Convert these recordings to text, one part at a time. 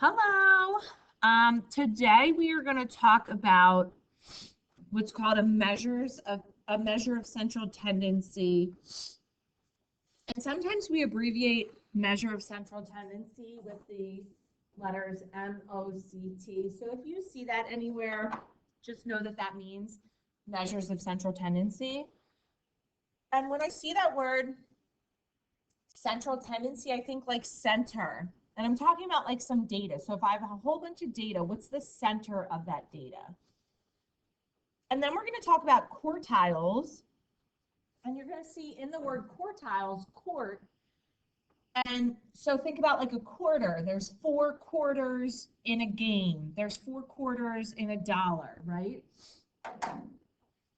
Hello. Today we are going to talk about what's called a measure of central tendency. And sometimes we abbreviate measure of central tendency with the letters MOCT. So if you see that anywhere, just know that that means measures of central tendency. And when I see that word central tendency, I think like center. And I'm talking about like some data. So if I have a whole bunch of data, what's the center of that data? And then we're going to talk about quartiles. And you're going to see in the word quartiles, quart. And so think about like a quarter. There's 4 quarters in a game. There's 4 quarters in a dollar, right?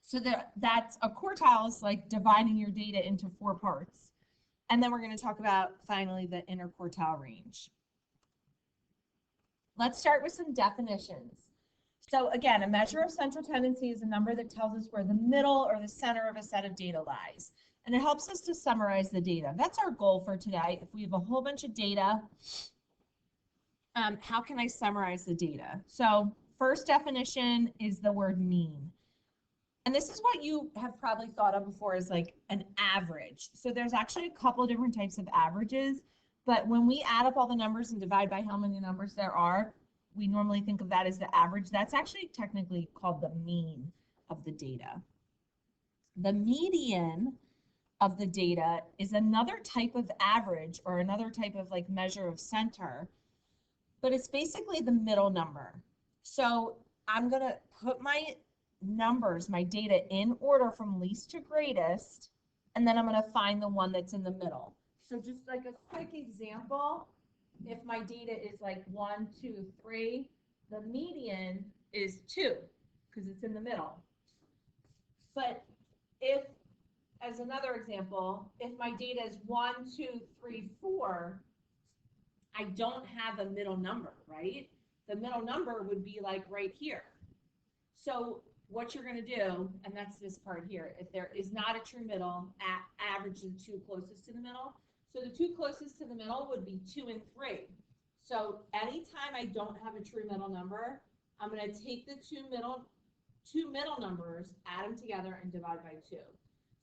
So that's a quartile is like dividing your data into 4 parts. And then we're going to talk about finally the interquartile range. Let's start with some definitions. So again, a measure of central tendency is a number that tells us where the middle or the center of a set of data lies. And it helps us to summarize the data. That's our goal for today. If we have a whole bunch of data, how can I summarize the data? So first definition is the word mean. And this is what you have probably thought of before as like an average. So there's actually a couple of different types of averages, but when we add up all the numbers and divide by how many numbers there are, we normally think of that as the average. That's actually technically called the mean of the data. The median of the data is another type of average or another type of like measure of center, but it's basically the middle number. So I'm going to put my numbers, my data in order from least to greatest, and then I'm going to find the one that's in the middle. So just like a quick example, if my data is like 1, 2, 3, the median is 2 because it's in the middle. But if, as another example, if my data is 1, 2, 3, 4, I don't have a middle number, right? The middle number would be like right here. So what you're going to do, and that's this part here, if there is not a true middle, average the 2 closest to the middle. So the 2 closest to the middle would be 2 and 3. So anytime I don't have a true middle number, I'm going to take the two middle numbers, add them together, and divide by 2.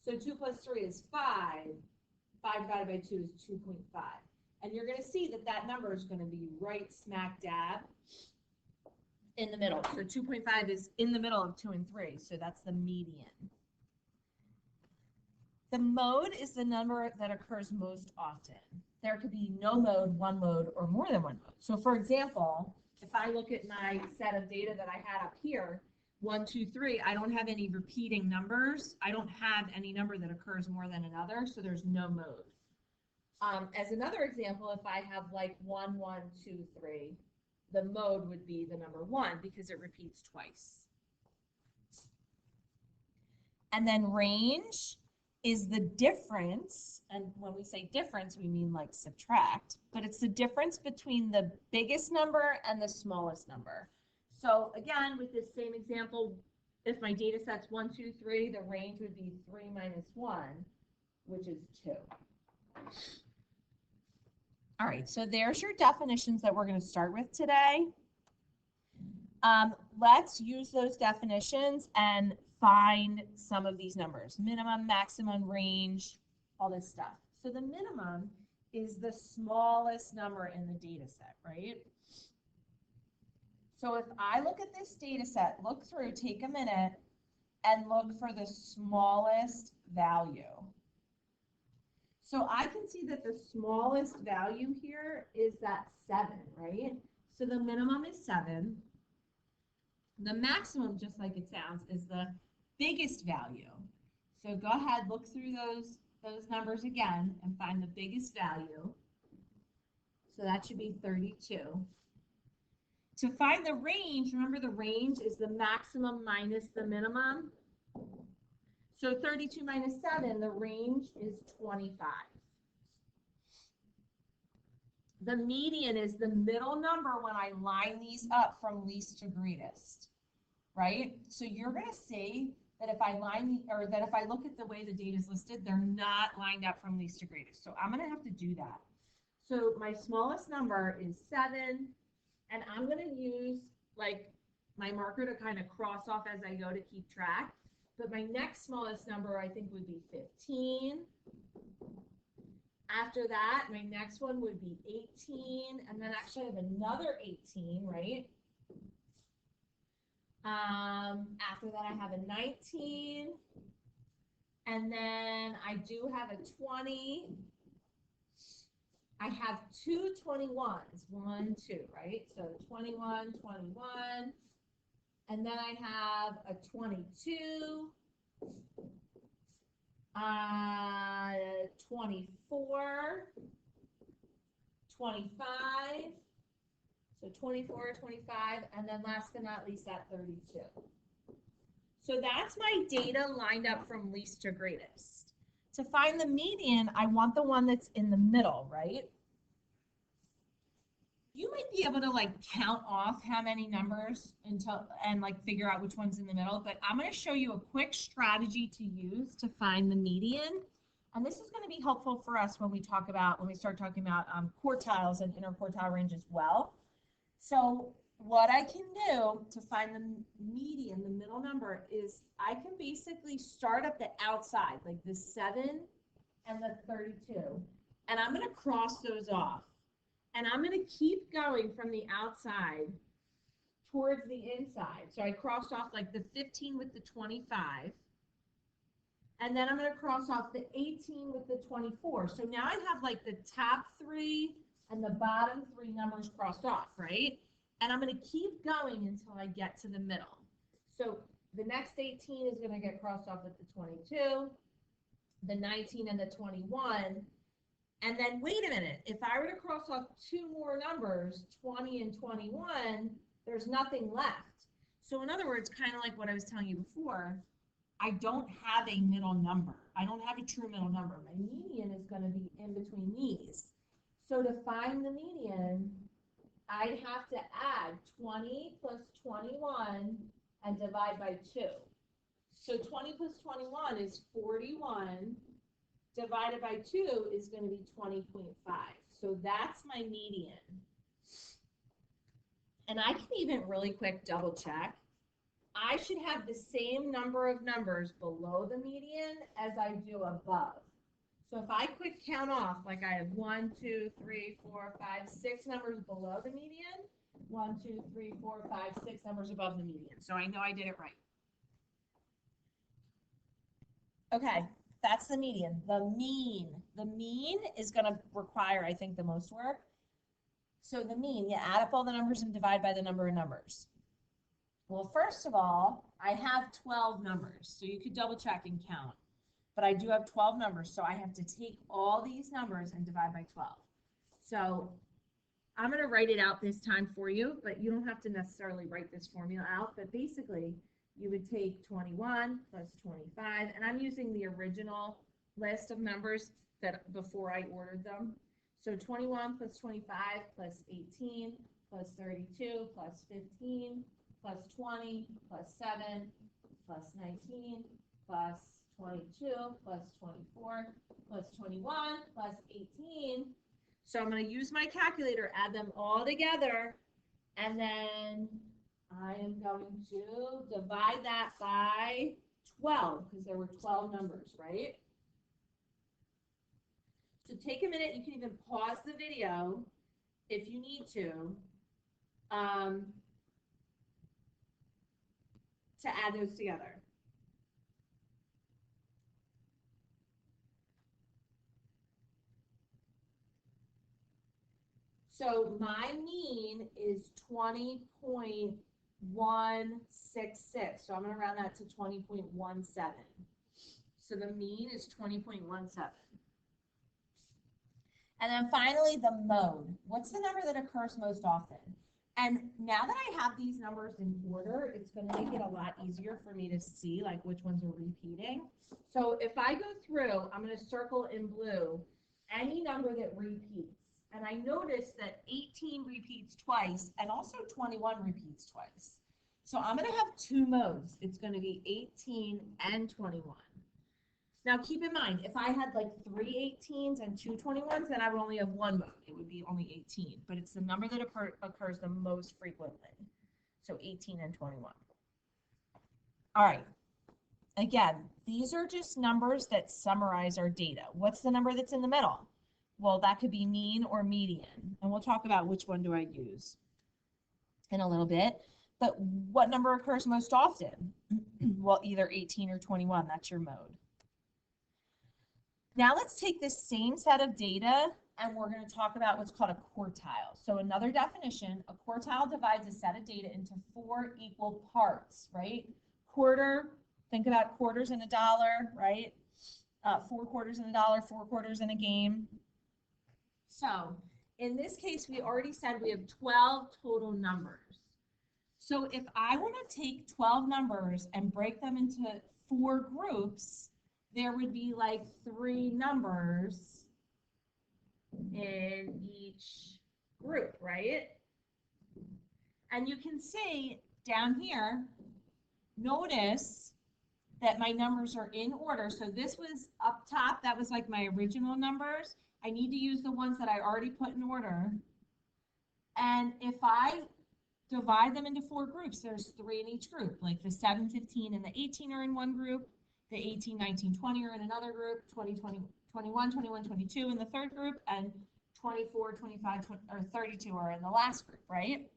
So 2 plus 3 is 5. 5 divided by 2 is 2.5. And you're going to see that that number is going to be right smack dab in the middle. So 2.5 is in the middle of 2 and 3. So that's the median. The mode is the number that occurs most often. There could be no mode, one mode, or more than one mode. So for example, if I look at my set of data that I had up here, 1, 2, 3, I don't have any repeating numbers. I don't have any number that occurs more than another, so there's no mode. As another example, if I have like 1, 1, 2, 3, the mode would be the number 1 because it repeats twice. And then range is the difference, and when we say difference, we mean like subtract, but it's the difference between the biggest number and the smallest number. So again, with this same example, if my data set's 1, 2, 3, the range would be 3 minus 1, which is 2. All right, so there's your definitions that we're going to start with today. Let's use those definitions and find some of these numbers: minimum, maximum, range, all this stuff. So the minimum is the smallest number in the data set, right? So if I look at this data set, look through, take a minute, and look for the smallest value. So I can see that the smallest value here is that 7, right? So the minimum is 7. The maximum, just like it sounds, is the biggest value. So go ahead, look through those numbers again and find the biggest value. So that should be 32. To find the range, remember the range is the maximum minus the minimum. So 32 minus 7, the range is 25. The median is the middle number when I line these up from least to greatest, right? So you're going to see that if I look at the way the data is listed, they're not lined up from least to greatest. So I'm going to have to do that. So my smallest number is 7. And I'm going to use like my marker to kind of cross off as I go to keep track. But my next smallest number I think would be 15. After that, my next one would be 18. And then actually I have another 18, right? After that I have a 19. And then I do have a 20. I have two 21s, 1, 2, right? So 21, 21. And then I have a 22, 24, 25. So 24, 25, and then last but not least at 32. So that's my data lined up from least to greatest. To find the median, I want the one that's in the middle, right? You might be able to like count off how many numbers until and like figure out which one's in the middle, but I'm going to show you a quick strategy to use to find the median. And this is going to be helpful for us when we start talking about quartiles and interquartile range as well. So what I can do to find the median, the middle number, is I can basically start at the outside, like the 7 and the 32, and I'm going to cross those off. And I'm going to keep going from the outside towards the inside. So I crossed off like the 15 with the 25. And then I'm going to cross off the 18 with the 24. So now I have like the top 3 and the bottom 3 numbers crossed off, right? And I'm going to keep going until I get to the middle. So the next 18 is going to get crossed off with the 22, the 19 and the 21. And then wait a minute, if I were to cross off 2 more numbers, 20 and 21, there's nothing left. So in other words, kind of like what I was telling you before, I don't have a middle number. I don't have a true middle number. My median is going to be in between these. So to find the median, I'd have to add 20 plus 21 and divide by 2. So 20 plus 21 is 41. Divided by 2 is going to be 20.5. So that's my median. And I can even really quick double check. I should have the same number of numbers below the median as I do above. So if I quick count off, like I have 1, 2, 3, 4, 5, 6 numbers below the median, 1, 2, 3, 4, 5, 6 numbers above the median. So I know I did it right. Okay. That's the median. The mean is going to require, I think, the most work. So the mean, you add up all the numbers and divide by the number of numbers. Well, first of all, I have 12 numbers, so you could double check and count. But I do have 12 numbers, so I have to take all these numbers and divide by 12. So I'm going to write it out this time for you, but you don't have to necessarily write this formula out. But basically, you would take 21 plus 25, and I'm using the original list of numbers that before I ordered them. So 21 plus 25 plus 18 plus 32 plus 15 plus 20 plus 7 plus 19 plus 22 plus 24 plus 21 plus 18. So I'm going to use my calculator, add them all together, and then I am going to divide that by 12 because there were 12 numbers, right? So take a minute. You can even pause the video if you need to add those together. So my mean is 20.166. So I'm going to round that to 20.17. So the mean is 20.17. And then finally, the mode. What's the number that occurs most often? And now that I have these numbers in order, it's going to make it a lot easier for me to see like which ones are repeating. So if I go through, I'm going to circle in blue any number that repeats. And I notice that 18 repeats twice and also 21 repeats twice. So I'm going to have 2 modes. It's going to be 18 and 21. Now keep in mind, if I had like 3 18s and 2 21s, then I would only have one mode. It would be only 18, but it's the number that occurs the most frequently. So 18 and 21. All right. Again, these are just numbers that summarize our data. What's the number that's in the middle? Well, that could be mean or median. And we'll talk about which one do I use in a little bit. But what number occurs most often? Well, either 18 or 21, that's your mode. Now let's take this same set of data and we're going to talk about what's called a quartile. So another definition, a quartile divides a set of data into 4 equal parts, right? Quarter, think about quarters in a dollar, right? 4 quarters in a dollar, 4 quarters in a game. So in this case, we already said we have 12 total numbers. So if I want to take 12 numbers and break them into 4 groups, there would be like 3 numbers in each group, right? And you can see down here, notice that my numbers are in order. So this was up top, that was like my original numbers. I need to use the ones that I already put in order. And if I divide them into 4 groups, there's 3 in each group, like the 7, 15, and the 18 are in one group, the 18, 19, 20 are in another group, 20, 20, 21, 21, 22 in the third group, and 24, 25, 20, or 32 are in the last group, right?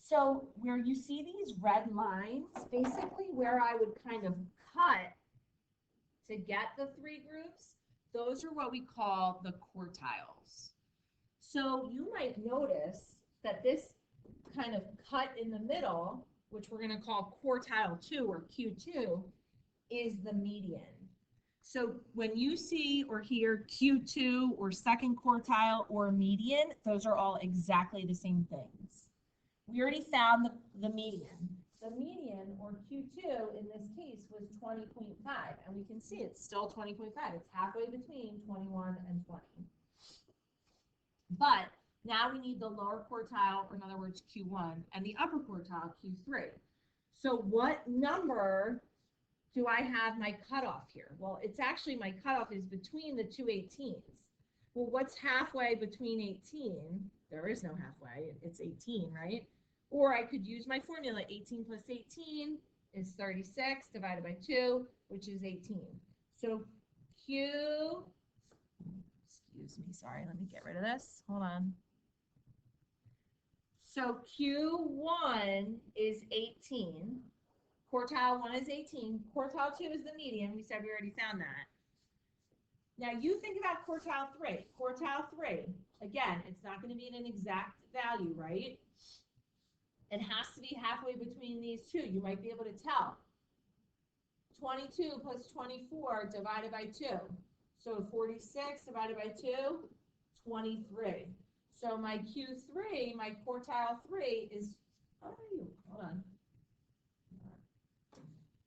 So where you see these red lines, basically where I would kind of cut to get the 3 groups, those are what we call the quartiles. So you might notice that this kind of cut in the middle, which we're going to call quartile 2 or Q2, is the median. So when you see or hear Q2 or second quartile or median, those are all exactly the same things. We already found the median. The median or Q2 in this case was 20.5, and we can see it's still 20.5. It's halfway between 21 and 20. But now we need the lower quartile, or in other words, Q1, and the upper quartile, Q3. So what number do I have my cutoff here? Well, it's actually my cutoff is between the 2 18s. Well, what's halfway between 18? There is no halfway. It's 18, right? Or I could use my formula. 18 plus 18 is 36 divided by 2, which is 18. So Q, excuse me, sorry, let me get rid of this. Hold on. So Q1 is 18. Quartile 1 is 18. Quartile 2 is the median. We said we already found that. Now you think about quartile 3. Quartile 3, again, it's not going to be an exact value, right? It has to be halfway between these two. You might be able to tell. 22 plus 24 divided by 2. So 46 divided by 2, 23. So my Q3, my quartile 3 is, hold on,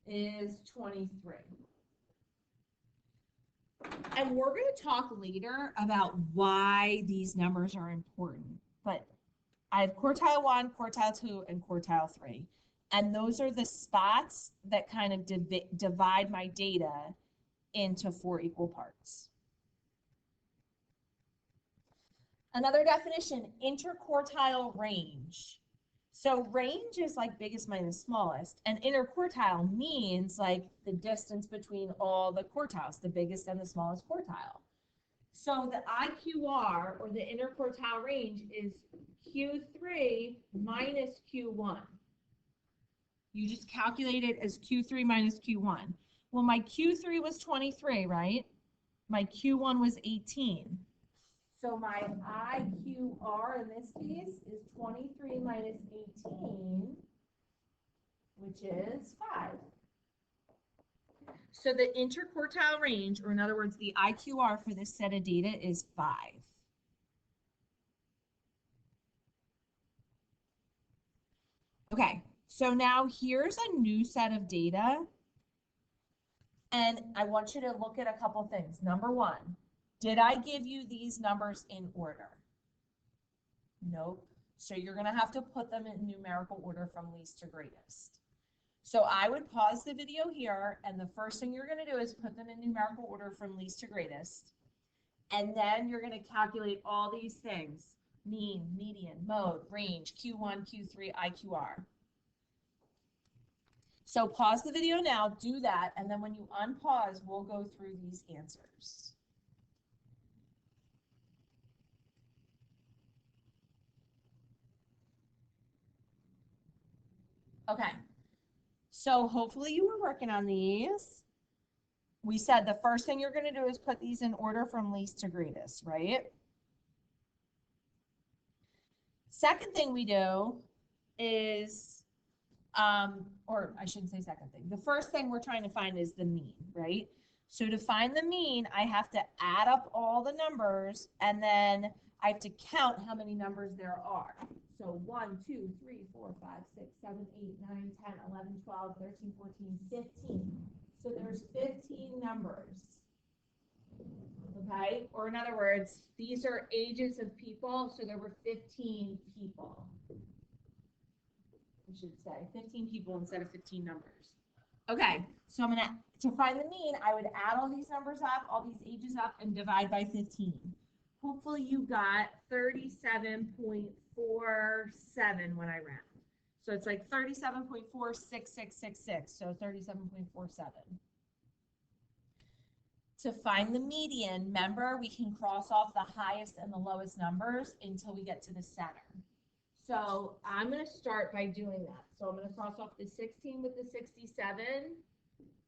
is 23. And we're going to talk later about why these numbers are important. But I have quartile 1, quartile 2, and quartile 3. And those are the spots that kind of divide my data into 4 equal parts. Another definition, interquartile range. So range is like biggest minus smallest, and interquartile means like the distance between all the quartiles, the biggest and the smallest quartile. So the IQR, or the interquartile range, is Q3 minus Q1. You just calculate it as Q3 minus Q1. Well, my Q3 was 23, right? My Q1 was 18. So my IQR in this case is 23 minus 18, which is 5. So the interquartile range, or in other words, the IQR for this set of data is 5. Okay, so now here's a new set of data. And I want you to look at a couple things. Number one, did I give you these numbers in order? Nope. So you're going to have to put them in numerical order from least to greatest. So I would pause the video here, and the first thing you're going to do is put them in numerical order from least to greatest. And then you're going to calculate all these things: mean, median, mode, range, Q1, Q3, IQR. So pause the video now, do that, and then when you unpause, we'll go through these answers. Okay, so hopefully you were working on these. We said the first thing you're going to do is put these in order from least to greatest, right? Second thing we do is, or I shouldn't say second thing. The first thing we're trying to find is the mean, right? So to find the mean, I have to add up all the numbers, and then I have to count how many numbers there are. So 1, 2, 3, 4, 5, 6, 7, 8, 9, 10, 11, 12, 13, 14, 15. So there's 15 numbers. Okay, or in other words, these are ages of people, so there were 15 people. I should say 15 people instead of 15 numbers. Okay, so I'm gonna, to find the mean, I would add all these numbers up, all these ages up, and divide by 15. Hopefully you got 37.47 when I round. So it's like 37.46666, so 37.47. To find the median, remember, we can cross off the highest and the lowest numbers until we get to the center. So I'm going to start by doing that. So I'm going to cross off the 16 with the 67,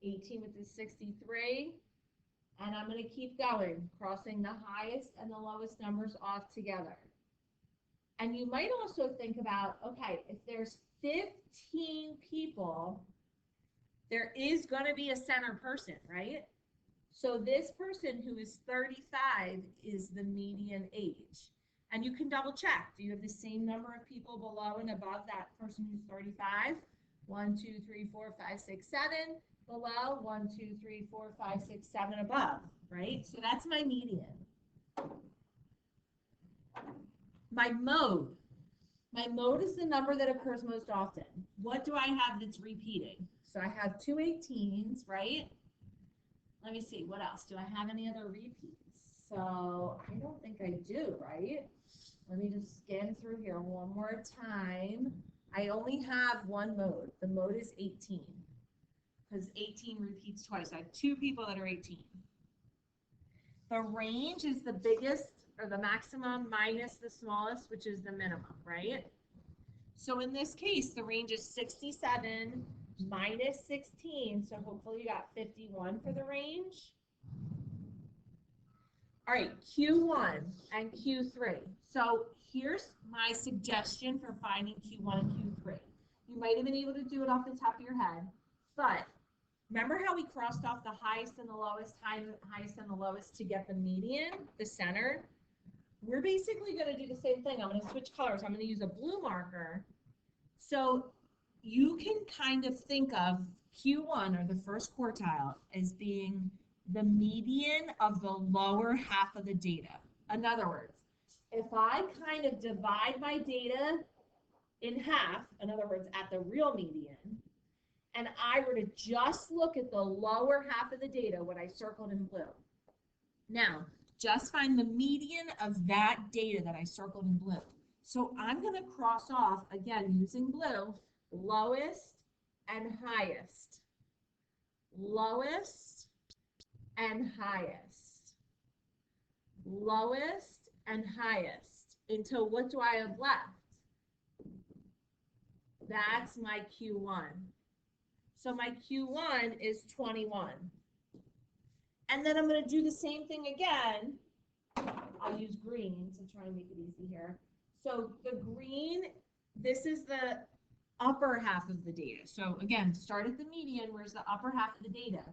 18 with the 63, and I'm going to keep going, crossing the highest and the lowest numbers off together. And you might also think about, okay, if there's 15 people, there is going to be a center person, right? So this person who is 35 is the median age. And you can double check. Do you have the same number of people below and above that person who's 35? 1, 2, 3, 4, 5, 6, 7 below. 1, 2, 3, 4, 5, 6, 7 above, right? So that's my median. My mode. My mode is the number that occurs most often. What do I have that's repeating? So I have 2 18s, right? Let me see, what else? Do I have any other repeats? So I don't think I do, right? Let me just scan through here one more time. I only have one mode. The mode is 18 because 18 repeats twice. I have 2 people that are 18. The range is the biggest or the maximum minus the smallest, which is the minimum, right? So in this case, the range is 67 minus 16, so hopefully you got 51 for the range. All right, Q1 and Q3. So here's my suggestion for finding Q1 and Q3. You might have been able to do it off the top of your head, but remember how we crossed off the highest and the lowest, highest and the lowest to get the median, the center? We're basically going to do the same thing. I'm going to switch colors. I'm going to use a blue marker. So you can kind of think of Q1, or the first quartile, as being the median of the lower half of the data. In other words, if I kind of divide my data in half, in other words, at the real median, and I were to just look at the lower half of the data, what I circled in blue. Now, just find the median of that data that I circled in blue. So I'm going to cross off, again, using blue, lowest and highest. Lowest and highest. Lowest and highest. Until what do I have left? That's my Q1. So my Q1 is 21. And then I'm going to do the same thing again. I'll use green to try and make it easy here. So the green, this is the upper half of the data. So again, start at the median, where's the upper half of the data?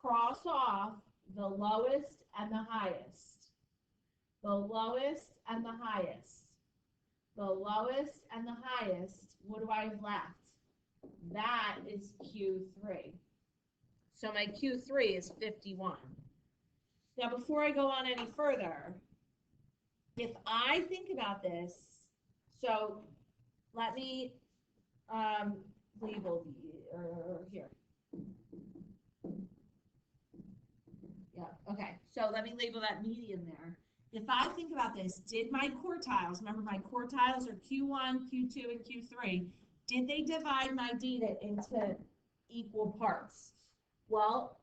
Cross off the lowest and the highest. The lowest and the highest. The lowest and the highest. What do I have left? That is Q3. So my Q3 is 51. Now, before I go on any further, if I think about this, so let me label the, here. Yeah, okay, so let me label that median there. If I think about this, did my quartiles, remember my quartiles are Q1, Q2, and Q3, did they divide my data into equal parts? Well,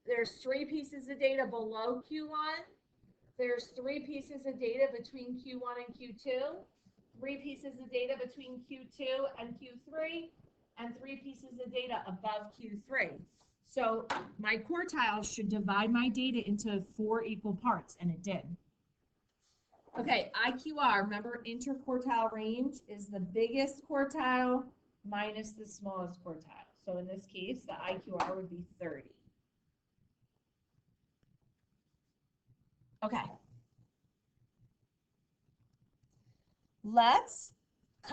there's 3 pieces of data below Q1, there's 3 pieces of data between Q1 and Q2, 3 pieces of data between Q2 and Q3, and 3 pieces of data above Q3. So my quartiles should divide my data into 4 equal parts, and it did. Okay, IQR, remember interquartile range is the biggest quartile minus the smallest quartile. So in this case, the IQR would be 30. Okay. Let's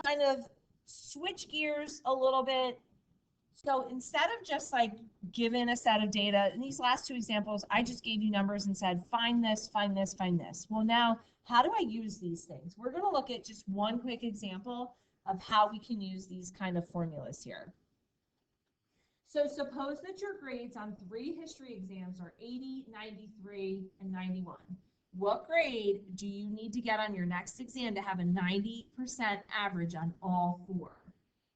kind of switch gears a little bit. So instead of just like given a set of data, in these last 2 examples, I just gave you numbers and said, find this, find this, find this. Well, now, how do I use these things? We're going to look at just one quick example of how we can use these kind of formulas here. So suppose that your grades on 3 history exams are 80, 93, and 91. What grade do you need to get on your next exam to have a 90% average on all 4?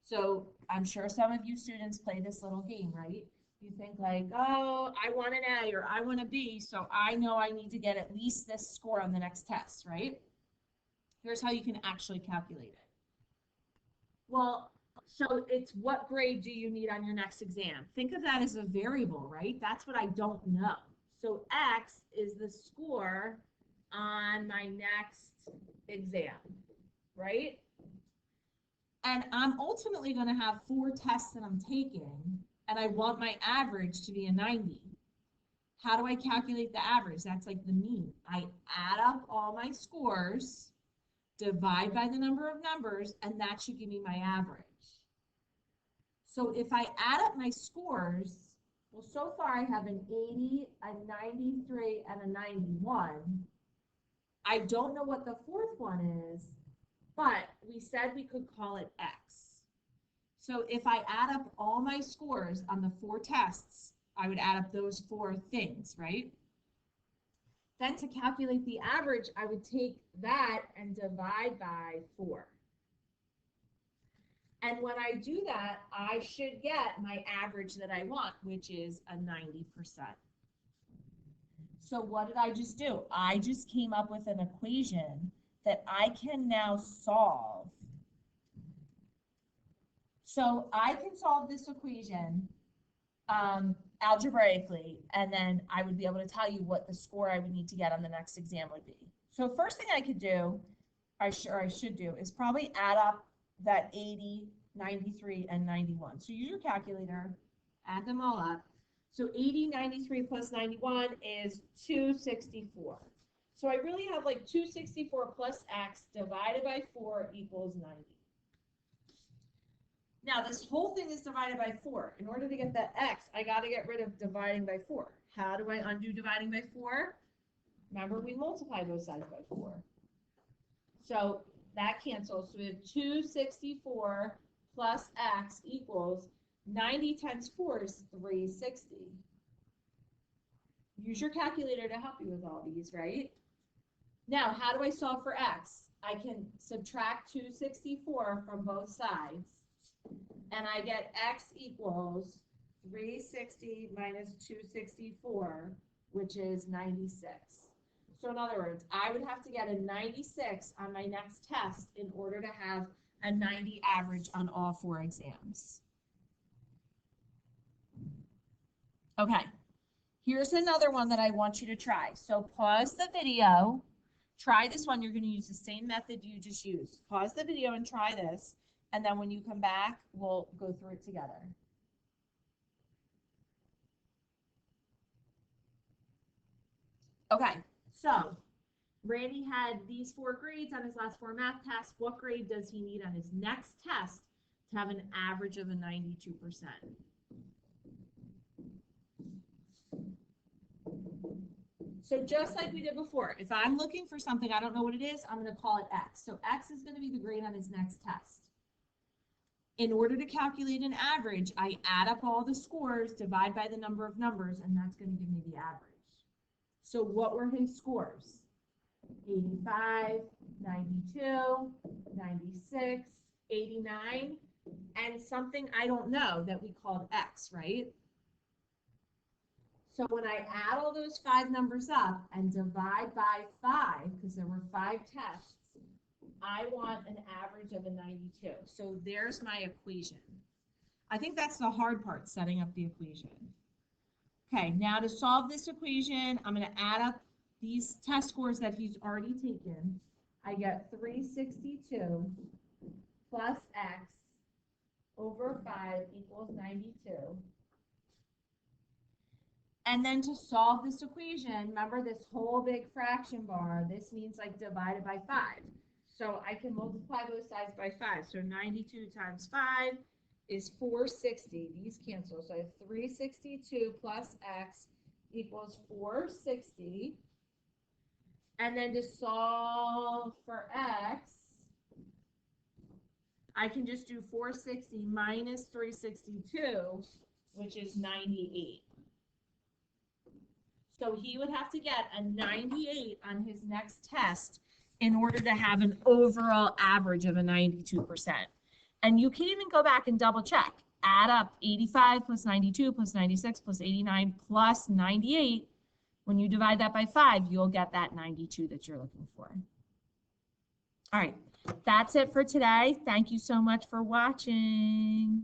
So I'm sure some of you students play this little game, right? You think like, oh, I want an A or I want a B, so I know I need to get at least this score on the next test, right? Here's how you can actually calculate it. Well, so it's what grade do you need on your next exam? Think of that as a variable, right? That's what I don't know. So X is the score on my next exam, right? And I'm ultimately going to have 4 tests that I'm taking, and I want my average to be a 90. How do I calculate the average? That's like the mean. I add up all my scores, divide by the number of numbers, and that should give me my average. So if I add up my scores, well, so far I have an 80, a 93, and a 91. I don't know what the 4th one is, but we said we could call it X. So if I add up all my scores on the 4 tests, I would add up those 4 things, right? Then to calculate the average, I would take that and divide by 4. And when I do that, I should get my average that I want, which is a 90%. So what did I just do? I just came up with an equation that I can now solve. So I can solve this equation algebraically, and then I would be able to tell you what the score I would need to get on the next exam would be. So first thing I could do, I should do, is probably add up that 80, 93, and 91. So use your calculator, add them all up. So 80, 93 plus 91 is 264. So I really have like 264 plus X divided by 4 equals 90. Now this whole thing is divided by 4. In order to get that X, I got to get rid of dividing by 4. How do I undo dividing by 4? Remember, we multiply both sides by 4. So that cancels. So we have 264 plus X equals 90 times 4 is 360. Use your calculator to help you with all these, right? Now, how do I solve for X? I can subtract 264 from both sides, and I get X equals 360 minus 264, which is 96. So in other words, I would have to get a 96 on my next test in order to have a 90 average on all 4 exams. Okay, here's another one that I want you to try. So pause the video, try this one. You're going to use the same method you just used. Pause the video and try this, and then when you come back, we'll go through it together. Okay, so Randy had these 4 grades on his last 4 math tests. What grade does he need on his next test to have an average of a 92%? So just like we did before, if I'm looking for something, I don't know what it is, I'm going to call it X. So X is going to be the grade on his next test. In order to calculate an average, I add up all the scores, divide by the number of numbers, and that's going to give me the average. So what were his scores? 85, 92, 96, 89, and something I don't know that we called X, right? So when I add all those 5 numbers up and divide by 5, because there were 5 tests, I want an average of a 92. So there's my equation. I think that's the hard part, setting up the equation. Okay, now to solve this equation, I'm going to add up these test scores that he's already taken. I get 362 plus X over 5 equals 92. And then to solve this equation, remember this whole big fraction bar, this means like divided by 5. So I can multiply both sides by 5. So 92 times 5 is 460. These cancel. So I have 362 plus X equals 460. And then to solve for X, I can just do 460 minus 362, which is 98. So he would have to get a 98 on his next test in order to have an overall average of a 92%. And you can even go back and double check. Add up 85 plus 92 plus 96 plus 89 plus 98. When you divide that by 5, you'll get that 92 that you're looking for. All right, that's it for today. Thank you so much for watching.